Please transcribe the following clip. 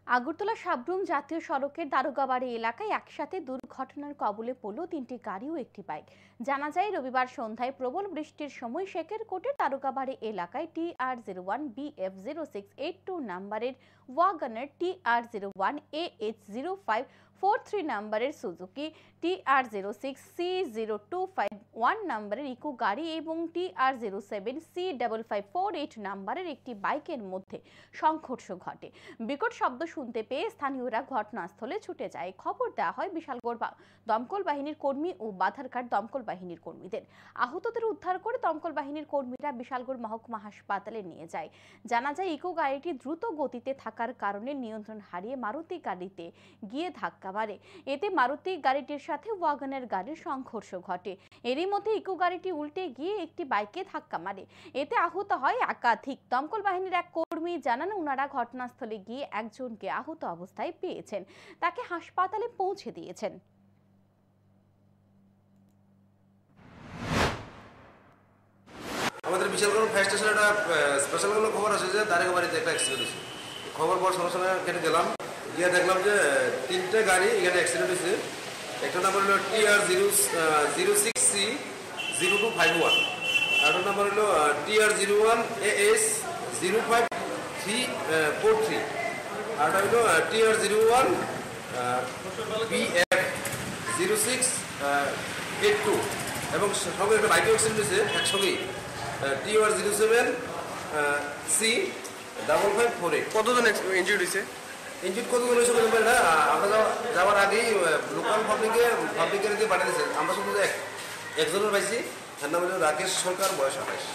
আগরতলা সাব্রুম জাতীয় সড়কের দারোগাবাড়ি এলাকায় একসাথে দুর্ঘটনার কবলে পড়ল তিনটি গাড়ি ও একটি বাইক। জানা যায় রবিবার সন্ধ্যায় প্রবল বৃষ্টির সময় শেখেরকোটের দারোগাবাড়ি এলাকায় TR01BF0682 নাম্বারের ওয়াগনার, TR01AH0543 নাম্বারের সুজুকি, TR06C0251 নাম্বারের ইকো গাড়ি এবং TR07C5548 নাম্বারের একটি বাইকের মধ্যে সংঘর্ষ ঘটে। বিকট শব্দ শুনতে পেয়ে স্থানীয়রা ঘটনাস্থলে ছুটে যায়। খবর দেওয়া হয় বিশালগড় দমকল বাহিনীর কর্মী ও বাধারঘাট দমকল বাহিনীর কর্মীদের। আহতদের উদ্ধার করে দমকল বাহিনীর কর্মীরা বিশালগড় মহকুমা হাসপাতালে নিয়ে যায়। জানা যায় ইকো গাড়িটি দ্রুত গতিতে থাকার কারণে নিয়ন্ত্রণ হারিয়ে মারুতি গাড়িতে গিয়ে ধাক্কা মারে। এতে মারুতি গাড়িটির সাথে ওয়াগনের গাড়ির সংঘর্ষ ঘটে। এরই মধ্যে ইকো গাড়িটি উল্টে গিয়ে একটি বাইকে ধাক্কা মারে। এতে আহত হয় একাধিক। দমকল বাহিনীর এক কর্মী জানান, ওনারা ঘটনাস্থলে গিয়ে একজনকে আহত অবস্থায় পেয়েছেন, তাকে হাসপাতালে পৌঁছে দিয়েছেন। আমাদের বিশালগড় ফায়ার স্টেশনে একটা স্পেশাল কোনো খবর আছে যে দারোগাবাড়িতে একটা অ্যাক্সিডেন্ট হয়েছে। খবর পর সঙ্গে সঙ্গে এখানে গেলাম, গিয়ে দেখলাম যে তিনটে গাড়ি এখানে অ্যাক্সিডেন্ট হয়েছে। একটা নাম্বার হলো TR06C0251, আরেকটা নাম্বার হলো TR01AS0543, আরেকটা হলো TR01BF0682, এবং সঙ্গে একটা বাইক অ্যাক্সিডেন্ট হয়েছে একসঙ্গেই, TR07C5548। কতজন ইনজুর্ড হয়েছে? ইঞ্জিন কতজন হয়েছে বলতে পারি না, আমরা যাওয়ার আগেই লোকাল পাবলিকের দিয়ে পাঠিয়ে দিয়েছে। আমরা শুধু একজনের পাইছি, তার নাম হলো রাকেশ সরকার, বয়স 28।